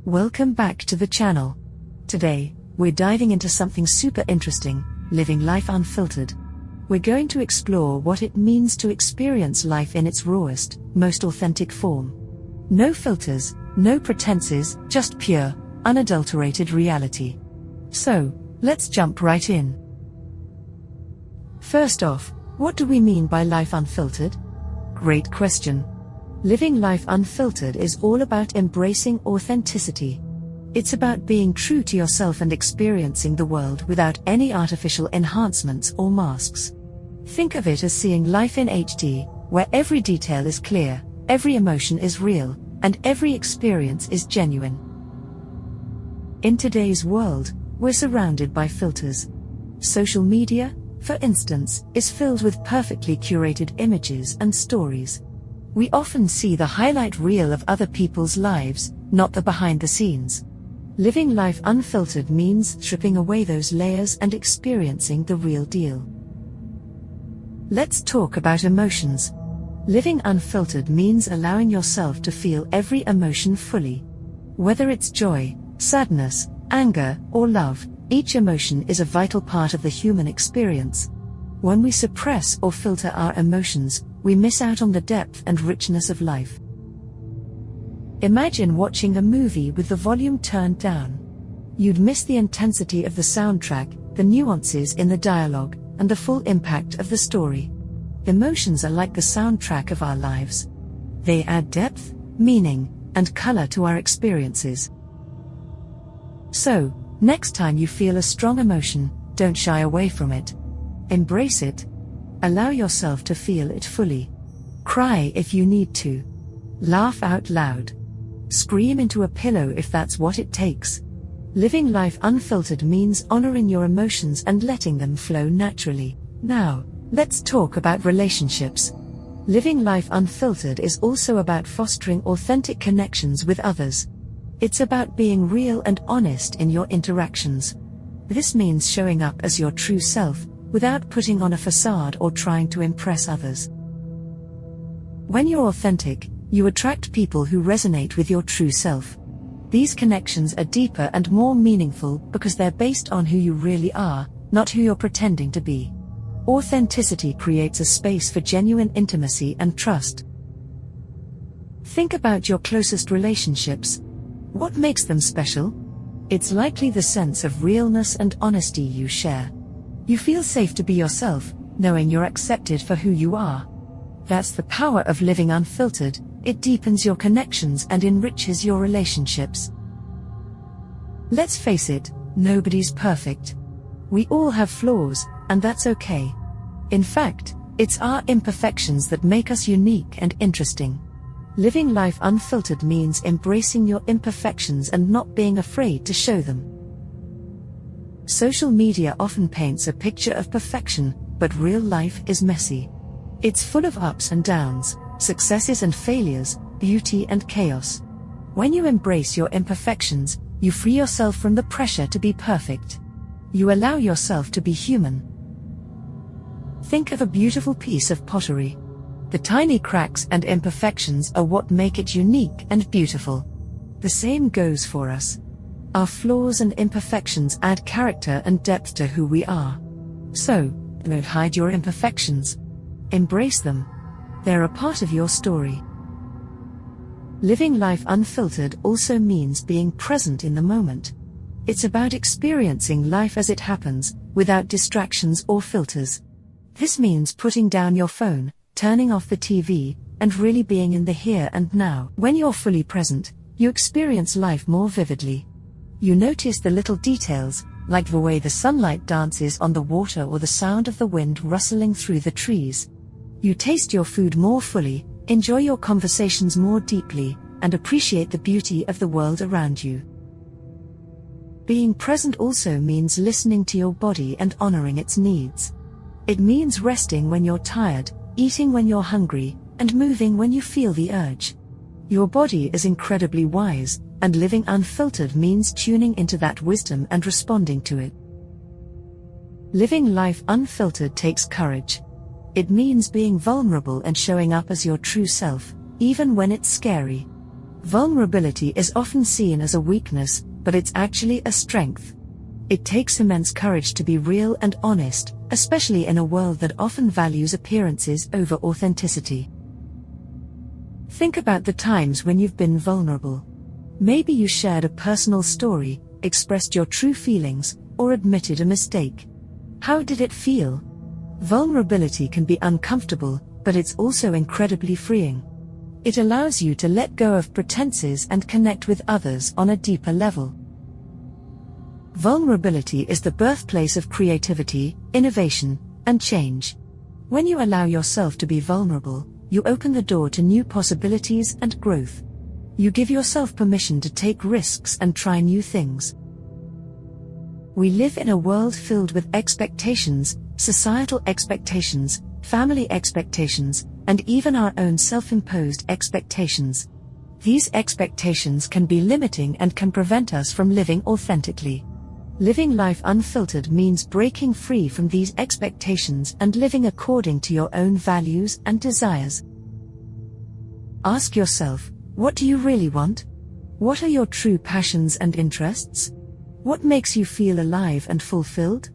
Welcome back to the channel. Today, we're diving into something super interesting, living life unfiltered. We're going to explore what it means to experience life in its rawest, most authentic form. No filters, no pretenses, just pure, unadulterated reality. So, let's jump right in. First off, what do we mean by life unfiltered? Great question. Living life unfiltered is all about embracing authenticity. It's about being true to yourself and experiencing the world without any artificial enhancements or masks. Think of it as seeing life in HD, where every detail is clear, every emotion is real, and every experience is genuine. In today's world, we're surrounded by filters. Social media, for instance, is filled with perfectly curated images and stories. We often see the highlight reel of other people's lives, not the behind the scenes. Living life unfiltered means stripping away those layers and experiencing the real deal. Let's talk about emotions. Living unfiltered means allowing yourself to feel every emotion fully. Whether it's joy, sadness, anger, or love, each emotion is a vital part of the human experience. When we suppress or filter our emotions, we miss out on the depth and richness of life. Imagine watching a movie with the volume turned down. You'd miss the intensity of the soundtrack, the nuances in the dialogue, and the full impact of the story. Emotions are like the soundtrack of our lives. They add depth, meaning, and color to our experiences. So, next time you feel a strong emotion, don't shy away from it. Embrace it. Allow yourself to feel it fully. Cry if you need to. Laugh out loud. Scream into a pillow if that's what it takes. Living life unfiltered means honoring your emotions and letting them flow naturally. Now, let's talk about relationships. Living life unfiltered is also about fostering authentic connections with others. It's about being real and honest in your interactions. This means showing up as your true self, without putting on a facade or trying to impress others. When you're authentic, you attract people who resonate with your true self. These connections are deeper and more meaningful because they're based on who you really are, not who you're pretending to be. Authenticity creates a space for genuine intimacy and trust. Think about your closest relationships. What makes them special? It's likely the sense of realness and honesty you share. You feel safe to be yourself, knowing you're accepted for who you are. That's the power of living unfiltered. It deepens your connections and enriches your relationships. Let's face it, nobody's perfect. We all have flaws, and that's okay. In fact, it's our imperfections that make us unique and interesting. Living life unfiltered means embracing your imperfections and not being afraid to show them. Social media often paints a picture of perfection, but real life is messy. It's full of ups and downs, successes and failures, beauty and chaos. When you embrace your imperfections, you free yourself from the pressure to be perfect. You allow yourself to be human. Think of a beautiful piece of pottery. The tiny cracks and imperfections are what make it unique and beautiful. The same goes for us. Our flaws and imperfections add character and depth to who we are. So, don't hide your imperfections. Embrace them. They're a part of your story. Living life unfiltered also means being present in the moment. It's about experiencing life as it happens, without distractions or filters. This means putting down your phone, turning off the TV, and really being in the here and now. When you're fully present, you experience life more vividly. You notice the little details, like the way the sunlight dances on the water or the sound of the wind rustling through the trees. You taste your food more fully, enjoy your conversations more deeply, and appreciate the beauty of the world around you. Being present also means listening to your body and honoring its needs. It means resting when you're tired, eating when you're hungry, and moving when you feel the urge. Your body is incredibly wise, and living unfiltered means tuning into that wisdom and responding to it. Living life unfiltered takes courage. It means being vulnerable and showing up as your true self, even when it's scary. Vulnerability is often seen as a weakness, but it's actually a strength. It takes immense courage to be real and honest, especially in a world that often values appearances over authenticity. Think about the times when you've been vulnerable. Maybe you shared a personal story, expressed your true feelings, or admitted a mistake. How did it feel? Vulnerability can be uncomfortable, but it's also incredibly freeing. It allows you to let go of pretenses and connect with others on a deeper level. Vulnerability is the birthplace of creativity, innovation, and change. When you allow yourself to be vulnerable, you open the door to new possibilities and growth. You give yourself permission to take risks and try new things. We live in a world filled with expectations, societal expectations, family expectations, and even our own self-imposed expectations. These expectations can be limiting and can prevent us from living authentically. Living life unfiltered means breaking free from these expectations and living according to your own values and desires. Ask yourself, what do you really want? What are your true passions and interests? What makes you feel alive and fulfilled?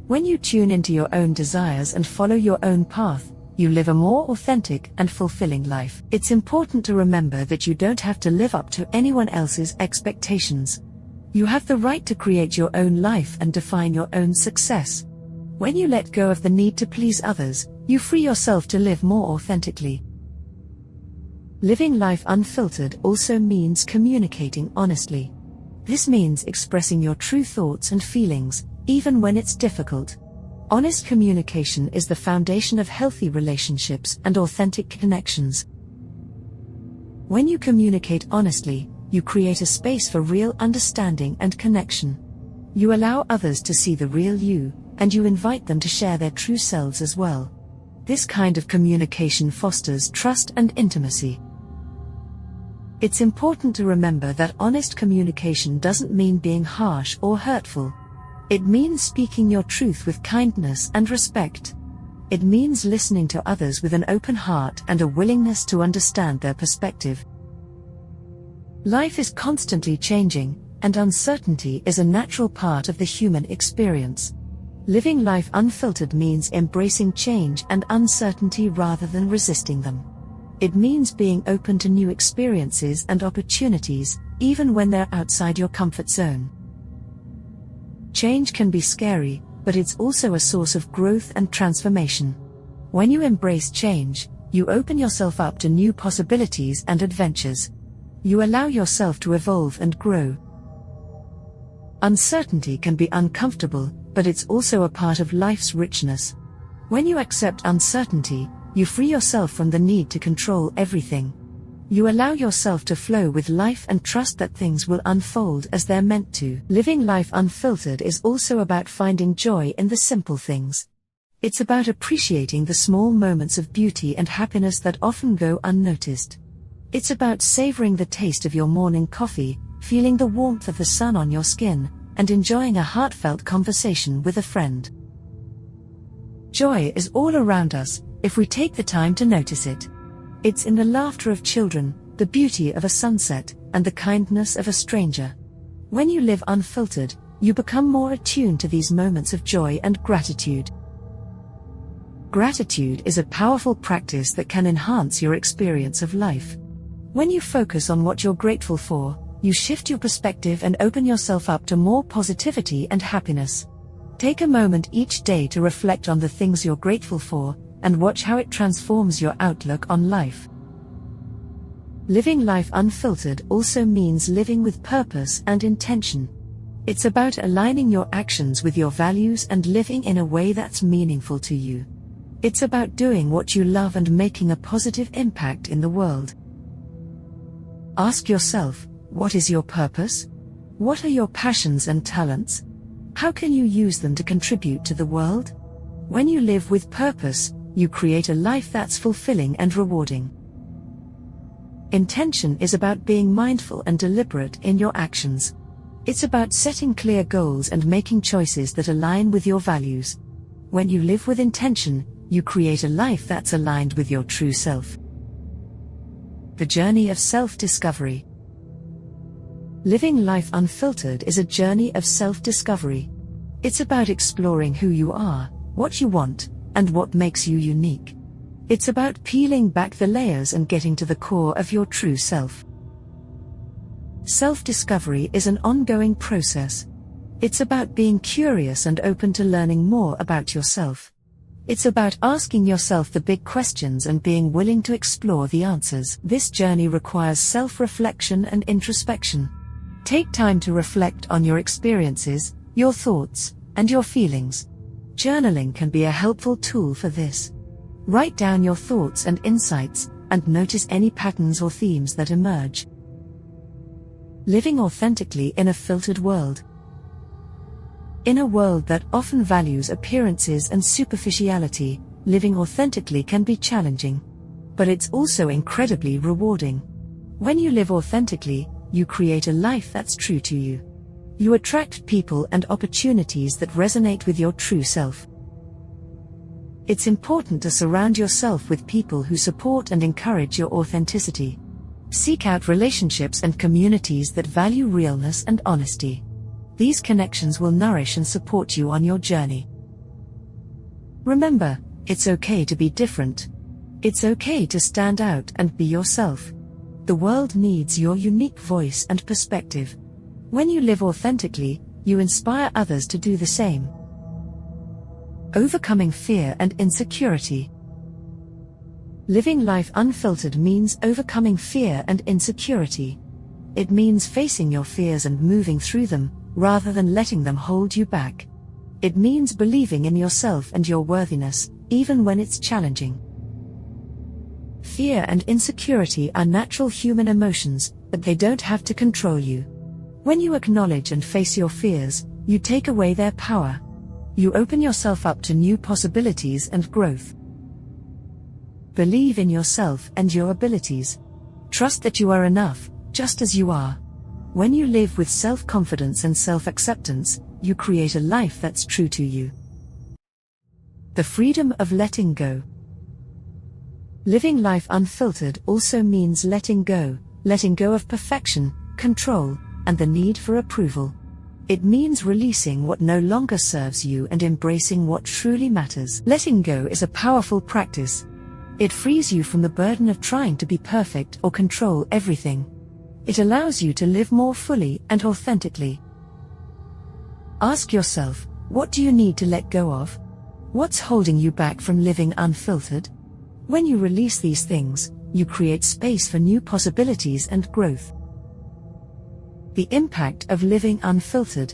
When you tune into your own desires and follow your own path, you live a more authentic and fulfilling life. It's important to remember that you don't have to live up to anyone else's expectations. You have the right to create your own life and define your own success. When you let go of the need to please others, you free yourself to live more authentically. Living life unfiltered also means communicating honestly. This means expressing your true thoughts and feelings, even when it's difficult. Honest communication is the foundation of healthy relationships and authentic connections. When you communicate honestly, you create a space for real understanding and connection. You allow others to see the real you, and you invite them to share their true selves as well. This kind of communication fosters trust and intimacy. It's important to remember that honest communication doesn't mean being harsh or hurtful. It means speaking your truth with kindness and respect. It means listening to others with an open heart and a willingness to understand their perspective. Life is constantly changing, and uncertainty is a natural part of the human experience. Living life unfiltered means embracing change and uncertainty rather than resisting them. It means being open to new experiences and opportunities, even when they're outside your comfort zone. Change can be scary, but it's also a source of growth and transformation. When you embrace change, you open yourself up to new possibilities and adventures. You allow yourself to evolve and grow. Uncertainty can be uncomfortable, but it's also a part of life's richness. When you accept uncertainty, you free yourself from the need to control everything. You allow yourself to flow with life and trust that things will unfold as they're meant to. Living life unfiltered is also about finding joy in the simple things. It's about appreciating the small moments of beauty and happiness that often go unnoticed. It's about savoring the taste of your morning coffee, feeling the warmth of the sun on your skin, and enjoying a heartfelt conversation with a friend. Joy is all around us, if we take the time to notice it. It's in the laughter of children, the beauty of a sunset, and the kindness of a stranger. When you live unfiltered, you become more attuned to these moments of joy and gratitude. Gratitude is a powerful practice that can enhance your experience of life. When you focus on what you're grateful for, you shift your perspective and open yourself up to more positivity and happiness. Take a moment each day to reflect on the things you're grateful for, and watch how it transforms your outlook on life. Living life unfiltered also means living with purpose and intention. It's about aligning your actions with your values and living in a way that's meaningful to you. It's about doing what you love and making a positive impact in the world. Ask yourself, what is your purpose? What are your passions and talents? How can you use them to contribute to the world? When you live with purpose, you create a life that's fulfilling and rewarding. Intention is about being mindful and deliberate in your actions. It's about setting clear goals and making choices that align with your values. When you live with intention, you create a life that's aligned with your true self. The journey of self-discovery. Living life unfiltered is a journey of self-discovery. It's about exploring who you are, what you want, and what makes you unique. It's about peeling back the layers and getting to the core of your true self. Self-discovery is an ongoing process. It's about being curious and open to learning more about yourself. It's about asking yourself the big questions and being willing to explore the answers. This journey requires self-reflection and introspection. Take time to reflect on your experiences, your thoughts, and your feelings. Journaling can be a helpful tool for this. Write down your thoughts and insights, and notice any patterns or themes that emerge. Living authentically in a filtered world. In a world that often values appearances and superficiality, living authentically can be challenging. But it's also incredibly rewarding. When you live authentically, you create a life that's true to you. You attract people and opportunities that resonate with your true self. It's important to surround yourself with people who support and encourage your authenticity. Seek out relationships and communities that value realness and honesty. These connections will nourish and support you on your journey. Remember, it's okay to be different. It's okay to stand out and be yourself. The world needs your unique voice and perspective. When you live authentically, you inspire others to do the same. Overcoming fear and insecurity. Living life unfiltered means overcoming fear and insecurity. It means facing your fears and moving through them, rather than letting them hold you back. It means believing in yourself and your worthiness, even when it's challenging. Fear and insecurity are natural human emotions, but they don't have to control you. When you acknowledge and face your fears, you take away their power. You open yourself up to new possibilities and growth. Believe in yourself and your abilities. Trust that you are enough, just as you are. When you live with self-confidence and self-acceptance, you create a life that's true to you. The freedom of letting go. Living life unfiltered also means letting go of perfection, control, and the need for approval. It means releasing what no longer serves you and embracing what truly matters. Letting go is a powerful practice. It frees you from the burden of trying to be perfect or control everything. It allows you to live more fully and authentically. Ask yourself, what do you need to let go of? What's holding you back from living unfiltered? When you release these things, you create space for new possibilities and growth. The impact of living unfiltered.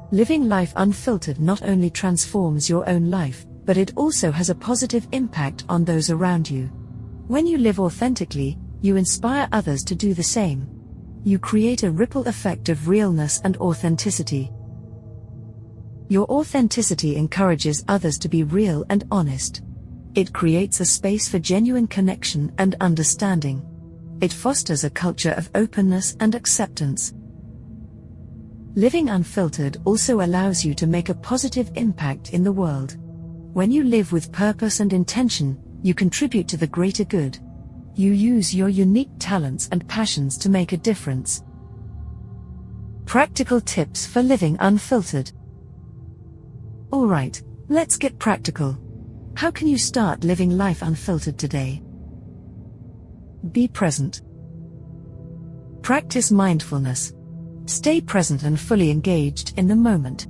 Living life unfiltered not only transforms your own life, but it also has a positive impact on those around you. When you live authentically, you inspire others to do the same. You create a ripple effect of realness and authenticity. Your authenticity encourages others to be real and honest. It creates a space for genuine connection and understanding. It fosters a culture of openness and acceptance. Living unfiltered also allows you to make a positive impact in the world. When you live with purpose and intention, you contribute to the greater good. You use your unique talents and passions to make a difference. Practical tips for living unfiltered. Alright, let's get practical. How can you start living life unfiltered today? Be present. Practice mindfulness. Stay present and fully engaged in the moment.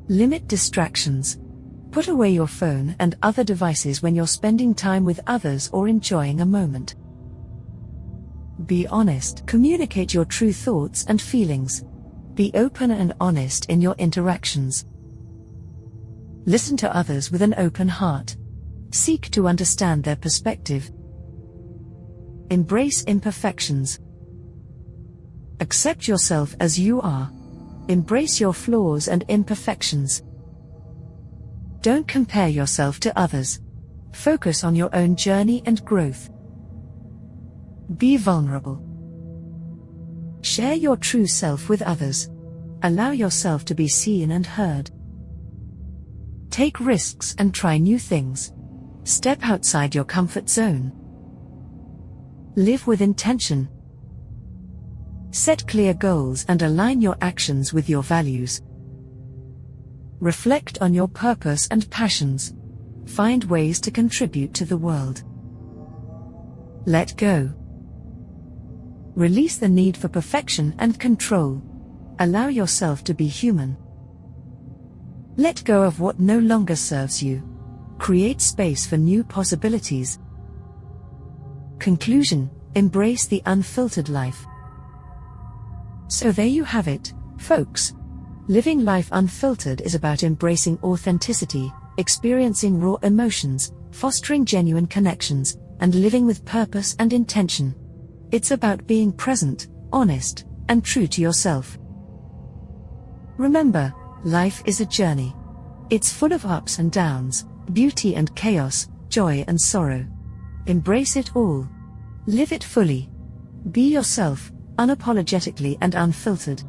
Limit distractions. Put away your phone and other devices when you're spending time with others or enjoying a moment. Be honest. Communicate your true thoughts and feelings. Be open and honest in your interactions. Listen to others with an open heart. Seek to understand their perspective. Embrace imperfections. Accept yourself as you are. Embrace your flaws and imperfections. Don't compare yourself to others. Focus on your own journey and growth. Be vulnerable. Share your true self with others. Allow yourself to be seen and heard. Take risks and try new things. Step outside your comfort zone. Live with intention. Set clear goals and align your actions with your values. Reflect on your purpose and passions. Find ways to contribute to the world. Let go. Release the need for perfection and control. Allow yourself to be human. Let go of what no longer serves you. Create space for new possibilities. Conclusion: embrace the unfiltered life. So there you have it, folks. Living life unfiltered is about embracing authenticity, experiencing raw emotions, fostering genuine connections, and living with purpose and intention. It's about being present, honest, and true to yourself. Remember, life is a journey. It's full of ups and downs, beauty and chaos, joy and sorrow. Embrace it all. Live it fully. Be yourself, unapologetically and unfiltered.